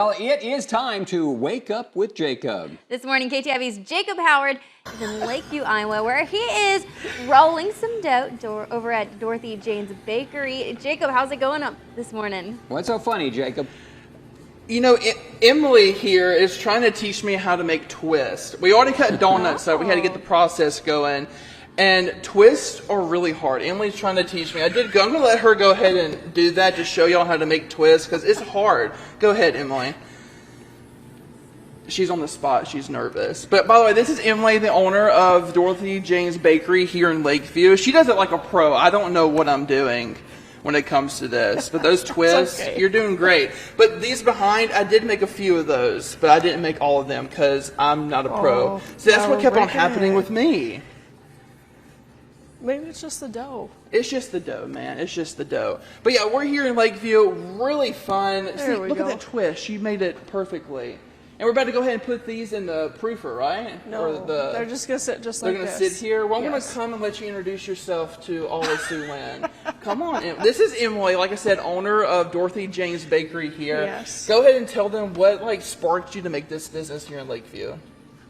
Well, it is time to wake up with Jacob. This morning, KTIV's Jacob Howard is in Lakeview, Iowa, where he is rolling some dough over at Dorothy Jane's bakery. Jacob, how's it going up this morning? What's so funny, Jacob? You know, Emily here is trying to teach me how to make twists. We already cut donuts, so we had to get the process going. And twists are really hard. Emily's trying to teach me. I'm going to let her go ahead and do that to show y'all how to make twists, because it's hard. Go ahead, Emily. She's on the spot. She's nervous. But by the way, this is Emily, the owner of Dorothy Jane's Bakery here in Lakeview. She does it like a pro. I don't know what I'm doing when it comes to this. But those twists, okay. You're doing great. But these behind, I did make a few of those, but I didn't make all of them because I'm not a pro. So that's what kept on happening with me. Maybe it's just the dough. It's just the dough, man. It's just the dough. But yeah, we're here in Lakeview. Really fun. See, look at that twist. She made it perfectly. And we're about to go ahead and put these in the proofer, right? No, they're just going to sit just like this. They're going to sit here? Well, I'm going to come and let you introduce yourself to all of Siouxland. Come on. This is Emily, like I said, owner of Dorothy Jane's Bakery here. Yes. Go ahead and tell them what sparked you to make this business here in Lakeview.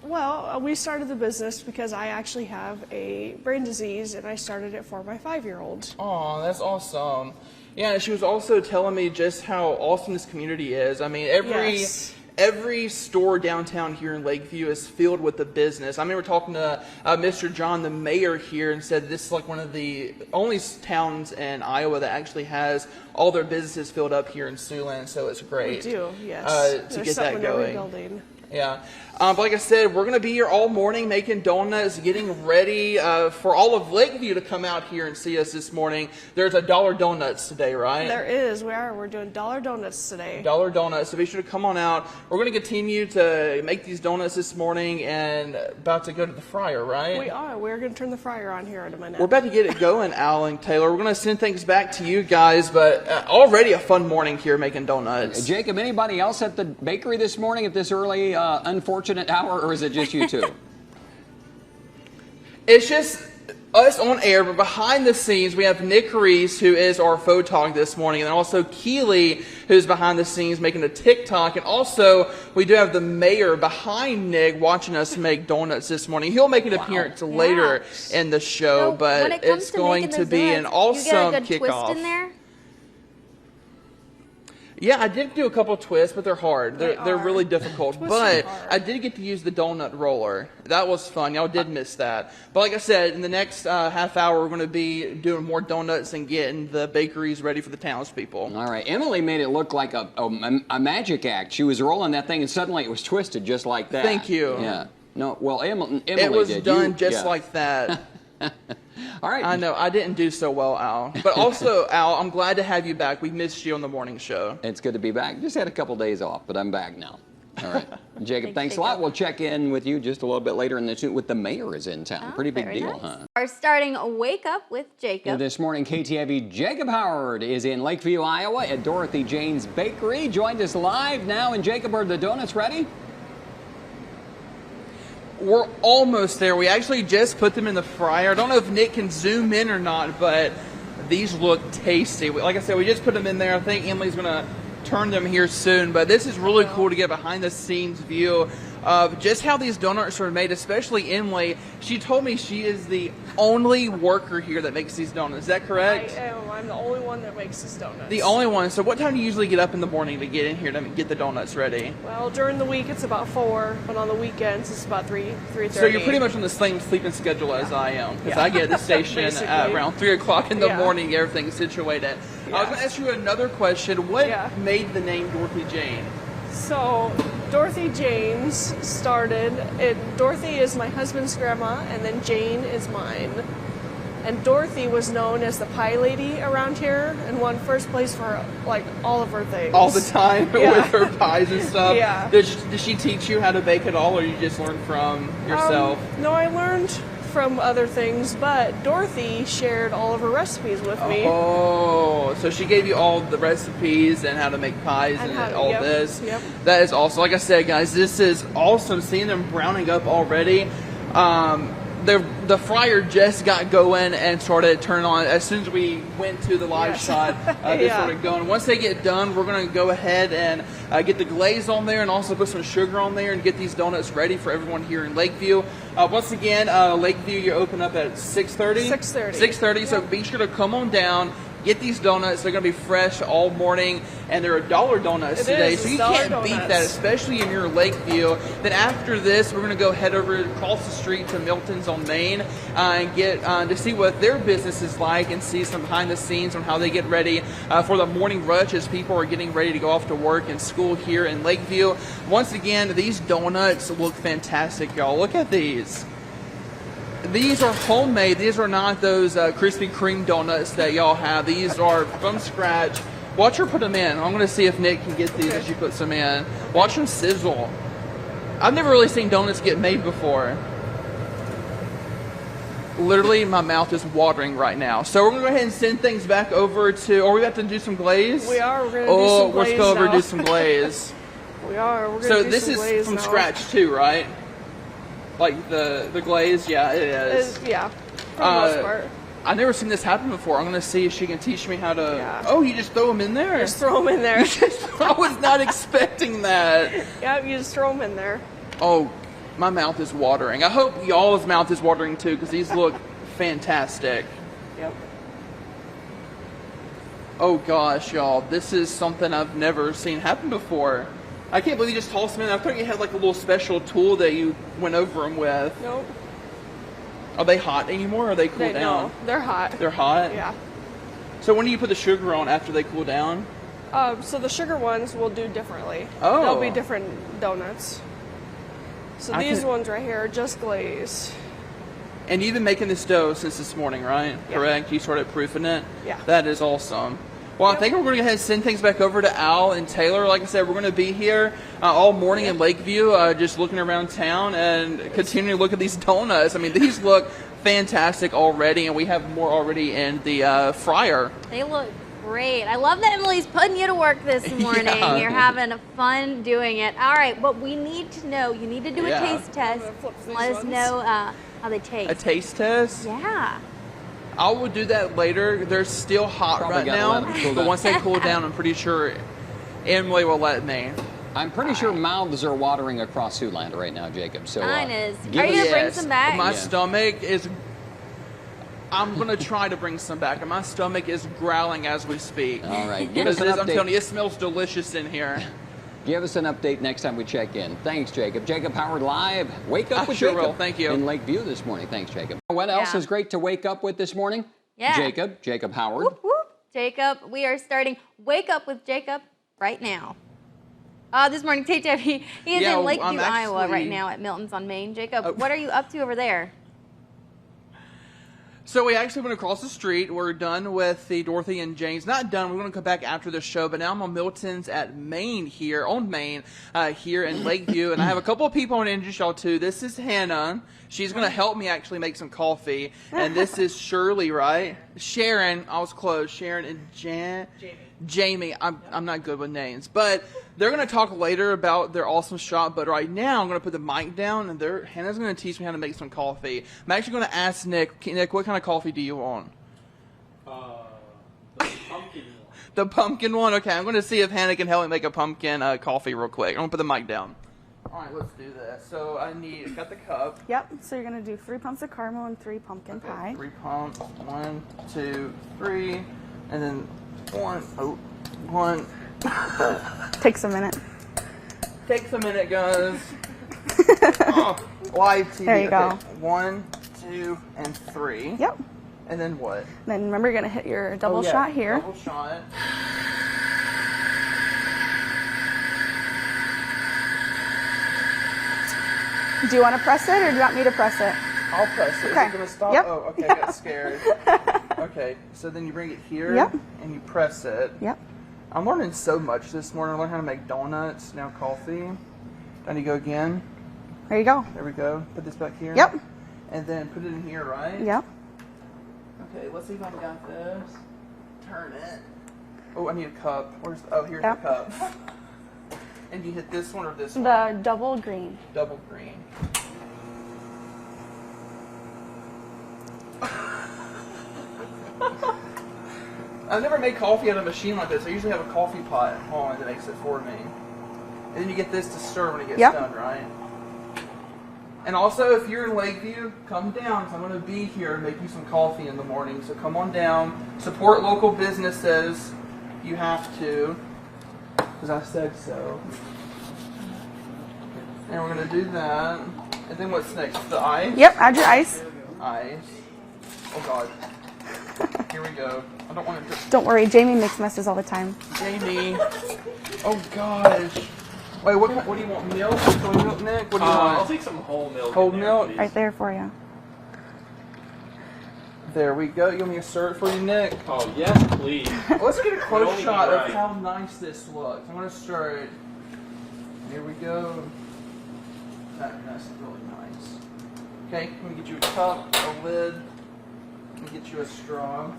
Well, we started the business because I actually have a brain disease, and I started it for my 5-year-old. Oh, that's awesome. Yeah, she was also telling me just how awesome this community is. I mean, every store downtown here in Lakeview is filled with the business. I remember talking to Mr. John, the mayor here, and said this is like one of the only towns in Iowa that actually has all their businesses filled up here in Siouxland, so it's great. We do, yes. To get that going. Building. Yeah. But like I said, we're going to be here all morning making donuts, getting ready for all of Lakeview to come out here and see us this morning. There's $1 donuts today, right? There is. We're doing $1 donuts today. $1 donuts. So be sure to come on out. We're going to continue to make these donuts this morning and about to go to the fryer, right? We are. We're going to turn the fryer on here in a minute. We're about to get it going, Al and Taylor. We're going to send things back to you guys, but already a fun morning here making donuts. Jacob, anybody else at the bakery this morning at this early, unfortunate hour, or is it just you two? It's just us on air, but behind the scenes we have Nick Reese, who is our photog this morning, and also Keely, who's behind the scenes making a TikTok, and also we do have the mayor behind Nick watching us make donuts this morning. He'll make an appearance later in the show, but it's going to be an awesome kickoff. Twist in there? Yeah, I did do a couple of twists, but they're hard. They're really difficult. But I did get to use the donut roller. That was fun. Y'all did miss that. But like I said, in the next half hour, we're going to be doing more donuts and getting the bakeries ready for the townspeople. All right. Emily made it look like a magic act. She was rolling that thing, and suddenly it was twisted just like that. Thank you. Yeah. No, well, Emily did. It was done just like that. All right. I know. I didn't do so well, Al. But also, Al, I'm glad to have you back. We missed you on the morning show. It's good to be back. Just had a couple days off, but I'm back now. All right. Jacob, thanks a lot. We'll check in with you just a little bit later in the shoot with the mayor is in town. Pretty big deal, huh? Our starting Wake Up with Jacob. This morning, KTIV Jacob Howard is in Lakeview, Iowa at Dorothy Jane's Bakery. Joined us live now. And Jacob, are the donuts ready? We're almost there. We actually just put them in the fryer. I don't know if Nick can zoom in or not, but these look tasty. Like I said, we just put them in there. I think Emily's going to turn them here soon, but this is really cool to get behind the scenes view of just how these donuts are made, especially Emily. She told me she is the only worker here that makes these donuts. Is that correct? I am. I'm the only one that makes these donuts. The only one. So what time do you usually get up in the morning to get in here to get the donuts ready? Well, during the week it's about 4, but on the weekends it's about 3:30. So you're pretty much on the same sleeping schedule as I am, because I get at the station around 3 o'clock in the morning, everything's situated. I was going to ask you another question. What made the name Dorothy Jane? So Dorothy Jane's started, Dorothy is my husband's grandma, and then Jane is mine. And Dorothy was known as the pie lady around here and won first place for like all of her things. All the time with her pies and stuff? Yeah. Did she teach you how to bake at all, or you just learned from yourself? No, I learned from other things, but Dorothy shared all of her recipes with me. Oh, so she gave you all the recipes and how to make pies and all this. Yep. That is awesome. Like I said, guys, this is awesome. Seeing them browning up already. the fryer just got going and started turning on as soon as we went to the live shot. They started going. Once they get done, we're going to go ahead and get the glaze on there and also put some sugar on there and get these donuts ready for everyone here in Lakeview. Once again, Lakeview, you open up at 6:30. 6:30. Yep. So be sure to come on down. Get these donuts. They're going to be fresh all morning, and they're $1 donuts today, so you can't beat that, especially in your Lakeview. Then after this, we're going to go head over across the street to Milton's on Main and get to see what their business is like and see some behind the scenes on how they get ready for the morning rush as people are getting ready to go off to work and school here in Lakeview. Once again, these donuts look fantastic, y'all. Look at these. These are homemade. These are not those Krispy Kreme donuts that y'all have. These are from scratch. Watch her put them in. I'm going to see if Nick can get these as she puts them in. Watch them sizzle. I've never really seen donuts get made before. Literally, my mouth is watering right now. So we're going to go ahead and send things back over to... Are we about to do some glaze? We are. We're going to do some glaze let's go over and do some glaze. We are. We're going to do So some this is from scratch too, right? Like the glaze, yeah, it is. Yeah, for the most part. I've never seen this happen before. I'm going to see if she can teach me how to... Yeah. Oh, you just throw them in there? Just throw them in there. I was not expecting that. Yeah, you just throw them in there. Oh, my mouth is watering. I hope y'all's mouth is watering too, because these look fantastic. Yep. Oh gosh, y'all, this is something I've never seen happen before. I can't believe you just tossed them in. I thought you had like a little special tool that you went over them with. Nope. Are they hot anymore or are they cool down? No, they're hot. They're hot? Yeah. So when do you put the sugar on after they cool down? So the sugar ones we'll do differently. Oh. They'll be different donuts. So these ones right here are just glazed. And you've been making this dough since this morning, right? Yeah. Correct? You started proofing it? Yeah. That is awesome. Well, I think we're going to go ahead and send things back over to Al and Taylor. Like I said, we're going to be here all morning in Lakeview, just looking around town and continuing to look at these donuts. I mean, these look fantastic already, and we have more already in the fryer. They look great. I love that Emily's putting you to work this morning. Yeah. You're having fun doing it. All right, but we need to know, you need to do a taste test. Let us know how they taste. A taste test? Yeah. I will do that later. They're still hot Probably right gotta now, let 'em cool but down. once they cool down, I'm pretty sure Emily will let me. I'm pretty sure mouths are watering across Siouxland right now, Jacob. So Mine is. give Are you us- gonna bring some back? My Yeah. stomach is... I'm going to try to bring some back, and my stomach is growling as we speak. All right, give us Because an I'm telling update. you, it smells delicious in here. Give us an update next time we check in. Thanks, Jacob. Jacob Howard live. Wake up I with sure Jacob will. Thank you. in Lakeview this morning. Thanks, Jacob. What else Yeah. is great to wake up with this morning? Yeah. Jacob Howard. Whoop, whoop. Jacob, we are starting Wake Up with Jacob right now. This morning, KTIV, he is Yeah, in Lakeview, I'm Iowa actually- right now at Milton's on Main. Jacob, Oh. what are you up to over there? So we actually went across the street. We're done with the Dorothy and Jane's. Not done. We're going to come back after the show. But now I'm on Milton's at Main here, on Main, here in Lakeview. And I have a couple of people I want to introduce y'all to. This is Hannah. She's going to help me actually make some coffee. And this is Shirley, right? Sharon. I was close. Sharon and Jamie. I'm not good with names. But they're going to talk later about their awesome shop. But right now, I'm going to put the mic down. And Hannah's going to teach me how to make some coffee. I'm actually going to ask Nick. Nick, what kind of coffee do you want? The pumpkin one. The pumpkin one? Okay, I'm going to see if Hannah can help me make a pumpkin coffee real quick. I'm going to put the mic down. All right, let's do that. So got the cup. Yep, so you're going to do 3 pumps of caramel and 3 pumpkin pie. 3 pumps. 1, 2, 3. And then 1. Takes a minute. Takes a minute, guys. Oh, live TV. There you go. Okay, 1, 2, and 3. Yep. And then what? Then remember, you're going to hit your double Oh, yeah, shot here. Double shot. Do you want to press it or do you want me to press it? I'll press it. Is Okay. it going to stop? Yep. Oh, okay, I got scared. Okay, so then you bring it here. Yep. And you press it. Yep. I'm learning so much this morning. I learned how to make donuts, now coffee. Do I need to go again? There you go. There we go. Put this back here. Yep. And then put it in here, right? Yep. Okay, let's see if I got this. Turn it. Oh, I need a cup. Here's Yep. the cup. And you hit this one or this one? The double green. Double green. I've never made coffee out of a machine like this. I usually have a coffee pot on that makes it for me. And then you get this to stir when it gets done, right? And also, if you're in Lakeview, come down, because I'm going to be here and make you some coffee in the morning. So come on down. Support local businesses. You have to, because I said so. And we're going to do that. And then what's next? The ice? Yep, add your ice. Ice. Oh, God. Here we go. I don't want to... Don't worry, Jamie makes messes all the time. Jamie. Oh, gosh. Wait, what do you want? Milk? Soy milk, Nick? What do you want? I'll take some whole milk. Whole in there, milk? please. Right there for you. There we go. You want me to stir it for you, Nick? Oh, yes, please. Let's get a close only shot be of right. how nice this looks. I'm going to stir it. Here we go. That's really nice. Okay, let me get you a cup, a lid. Let me get you a straw.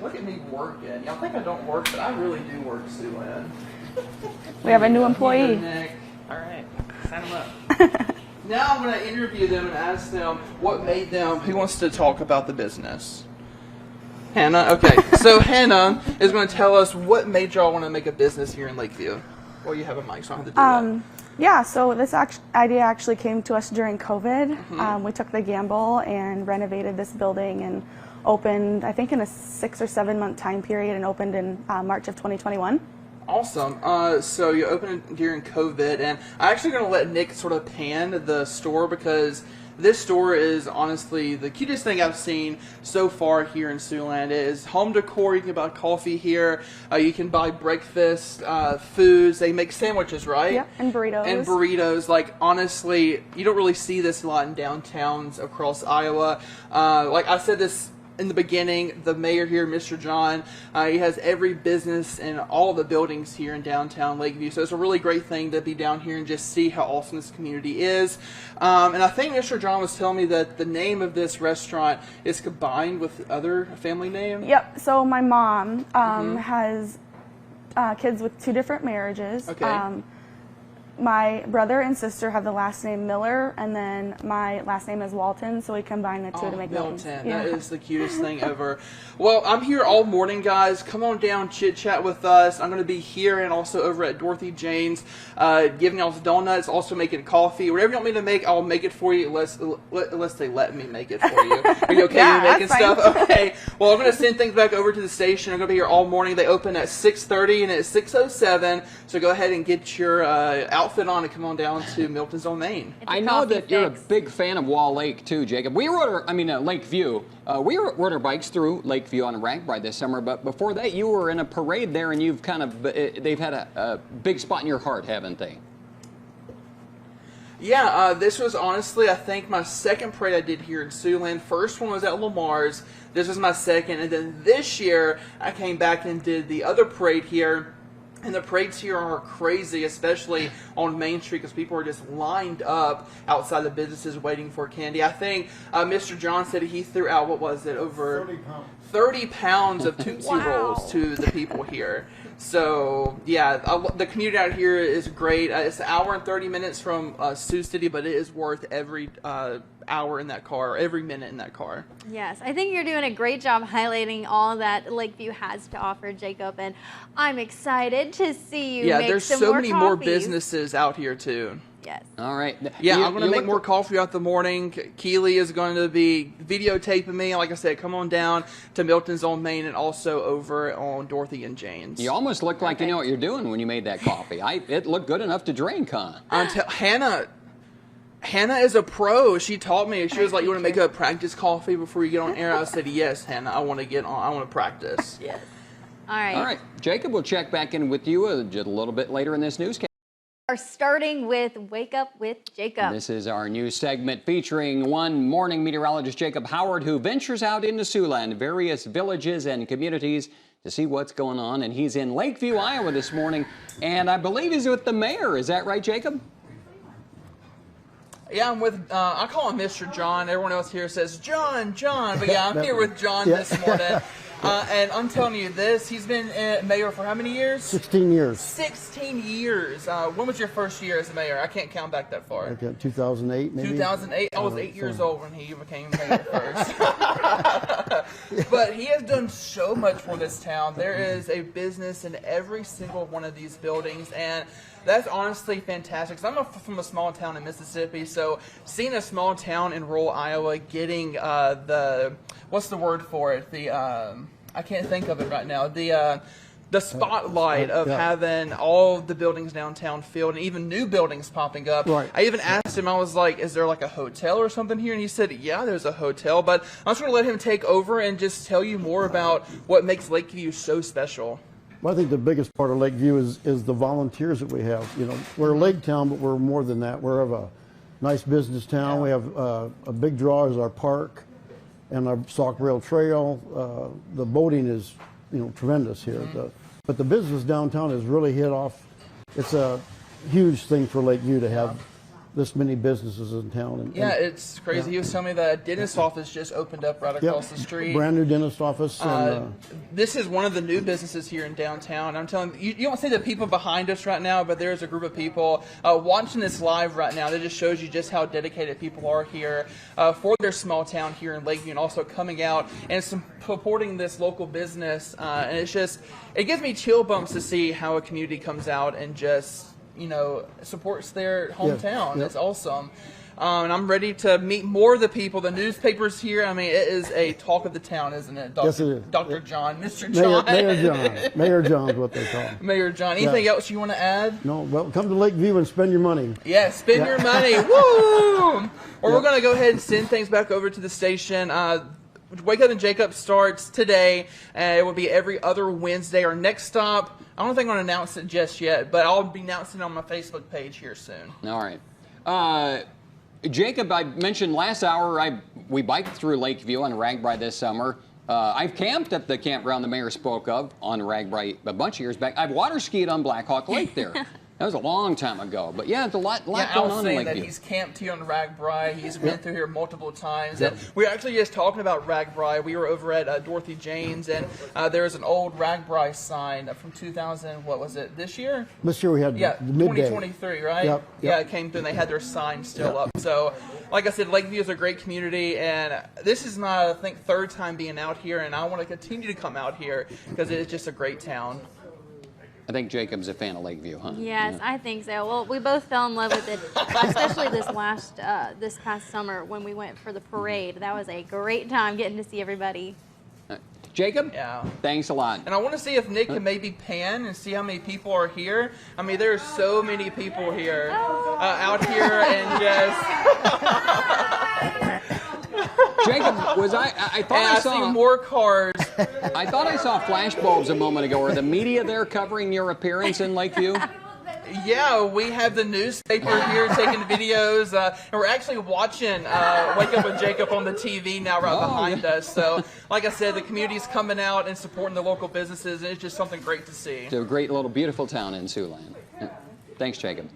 Look at me working. Y'all think I don't work, but I really do work, Siouxland. We have a new employee. Nick. All right, sign them up. Now I'm going to interview them and ask them what made them. Who wants to talk about the business? Hannah. Okay, so Hannah is going to tell us what made y'all want to make a business here in Lakeview. Well, you have a mic, so I don't have to do that. Yeah, so this idea actually came to us during COVID. We took the gamble and renovated this building and opened, I think, in a 6 or 7 month time period, and opened in March of 2021. Awesome. So you opened it during COVID, and I'm actually going to let Nick sort of pan the store, because this store is honestly the cutest thing I've seen so far here in Siouxland. It is home decor. You can buy coffee here. You can buy breakfast foods. They make sandwiches, right? Yeah, and burritos. And burritos. Like, honestly, you don't really see this a lot in downtowns across Iowa. Like I said this in the beginning, the mayor here, Mr. John, he has every business and all the buildings here in downtown Lakeview. So it's a really great thing to be down here and just see how awesome this community is. And I think Mr. John was telling me that the name of this restaurant is combined with other family name. Yep, so my mom has kids with 2 different marriages. Okay. My brother and sister have the last name Miller, and then my last name is Walton, so we combine the 2 to make Milton. Yeah. That is the cutest thing ever. Well, I'm here all morning, guys. Come on down, chit-chat with us. I'm going to be here and also over at Dorothy Jane's giving y'all donuts, also making coffee. Whatever you want me to make, I'll make it for you unless they let me make it for you. Are you okay Yeah, with making that's fine. stuff? Okay. Well, I'm going to send things back over to the station. I'm going to be here all morning. They open at 6:30 and it's 6:07, so go ahead and get your outfit on and come on down to Milton's on Main. It's a I know coffee that you're a fix. big fan of Wall Lake too, Jacob. We rode Lakeview. We rode our bikes through Lakeview on a rag ride this summer, but before that you were in a parade there, and you've kind of, they've had a big spot in your heart, haven't they? Yeah, this was honestly, I think, my second parade I did here in Siouxland. First one was at Lamar's. This was my second, and then this year I came back and did the other parade here. And the parades here are crazy, especially on Main Street, because people are just lined up outside the businesses waiting for candy. I think Mr. John said he threw out, what was it, over 30 pounds of Tootsie Rolls to the people here. So, yeah, the community out here is great. It's an hour and 30 minutes from Sioux City, but it is worth every hour in that car, every minute in that car. Yes, I think you're doing a great job highlighting all that Lakeview has to offer, Jacob, and I'm excited to see you make there's some so more many more coffees. businesses out here, too. Yes. All right. Yeah, You- I'm going to you make look- more coffee out the morning. Keely is going to be videotaping me. Like I said, come on down to Milton's on Main and also over on Dorothy and Jane's. You almost look like you know what you're doing when you made that coffee. It looked good enough to drink, huh? Hannah is a pro. She taught me. She was like, "You want to make a practice coffee before you get on air?" I said, "Yes, Hannah. I want to get on. I want to practice." Yes. All right. All right. Jacob, we'll check back in with you just a little bit later in this newscast. Are starting with Wake Up with Jacob. This is our new segment featuring one morning meteorologist, Jacob Howard, who ventures out into Siouxland, various villages and communities to see what's going on. And he's in Lakeview, Iowa this morning, and I believe he's with the mayor. Is that right, Jacob? Yeah, I'm with. I call him Mr. John. Everyone else here says John. But yeah, I'm here with John this morning. And I'm telling you this, he's been mayor for how many years? 16 years. 16 years. When was your first year as a mayor? I can't count back that far. Okay, 2008 maybe? 2008. I was 8 years old when he became mayor first. But he has done so much for this town. There is a business in every single one of these buildings, and that's honestly fantastic. 'Cause I'm from a small town in Mississippi, so seeing a small town in rural Iowa getting what's the word for it? I can't think of it right now. The spotlight of having all the buildings downtown filled and even new buildings popping up. Right. I even asked him, I was like, is there like a hotel or something here? And he said, yeah, there's a hotel. But I'm just going to let him take over and just tell you more about what makes Lakeview so special. Well, I think the biggest part of Lakeview is the volunteers that we have. You know, we're a lake town, but we're more than that. We're of a nice business town. Yeah. We have a big draw is our park and our Sauk Rail Trail. The boating is, tremendous here. But the business downtown has really hit off. It's a huge thing for Lakeview to have this many businesses in town. Yeah, it's crazy. Yeah. He was telling me that a dentist office just opened up right across the street. Brand new dentist office. And, this is one of the new businesses here in downtown. I'm telling you, you don't see the people behind us right now, but there's a group of people watching this live right now. That just shows you just how dedicated people are here for their small town here in Lakeview, and also coming out and supporting this local business. And it gives me chill bumps to see how a community comes out and just supports their hometown. Yep. It's awesome. And I'm ready to meet more of the people. The newspapers here, I mean, it is a talk of the town, isn't it? Yes, it is. Dr. John, Mr. John. Mayor John. Mayor John's what they call him. Mayor John. Anything else you want to add? No, well, come to Lakeview and spend your money. Yeah, spend your money. Woo! Or we're going to go ahead and send things back over to the station. Wake Up and Jacob starts today, and it will be every other Wednesday. Our next stop, I don't think I'm going to announce it just yet, but I'll be announcing it on my Facebook page here soon. All right. Jacob, I mentioned last hour we biked through Lakeview on Ragbri this summer. I've camped at the campground the mayor spoke of on Ragbri a bunch of years back. I've water skied on Black Hawk Lake there. That was a long time ago, but yeah, it's a lot going on in Lakeview. That he's camped here on Ragbri. He's been through here multiple times. And we were actually just talking about Ragbri. We were over at Dorothy Jane's, and there was an old Ragbri sign from 2000. What was it? This year? This year we had the midday. 2023, right? Yep. Yeah, it came through, and they had their sign still up. So, like I said, Lakeview is a great community, and this is my, I think, third time being out here, and I want to continue to come out here because it is just a great town. I think Jacob's a fan of Lakeview, huh? Yes, I think so. Well, we both fell in love with it, especially this past summer when we went for the parade. That was a great time getting to see everybody. Jacob? Yeah. Thanks a lot. And I want to see if Nick can maybe pan and see how many people are here. I mean, there's so many people here, out here, and just... Jacob, I thought I saw more cars. I thought I saw flashbulbs a moment ago. Are the media there covering your appearance in Lakeview? Yeah, we have the newspaper here taking videos, and we're actually watching Wake Up with Jacob on the TV now behind us. So, like I said, the community's coming out and supporting the local businesses, and it's just something great to see. It's a great little beautiful town in Siouxland. Thanks, Jacob.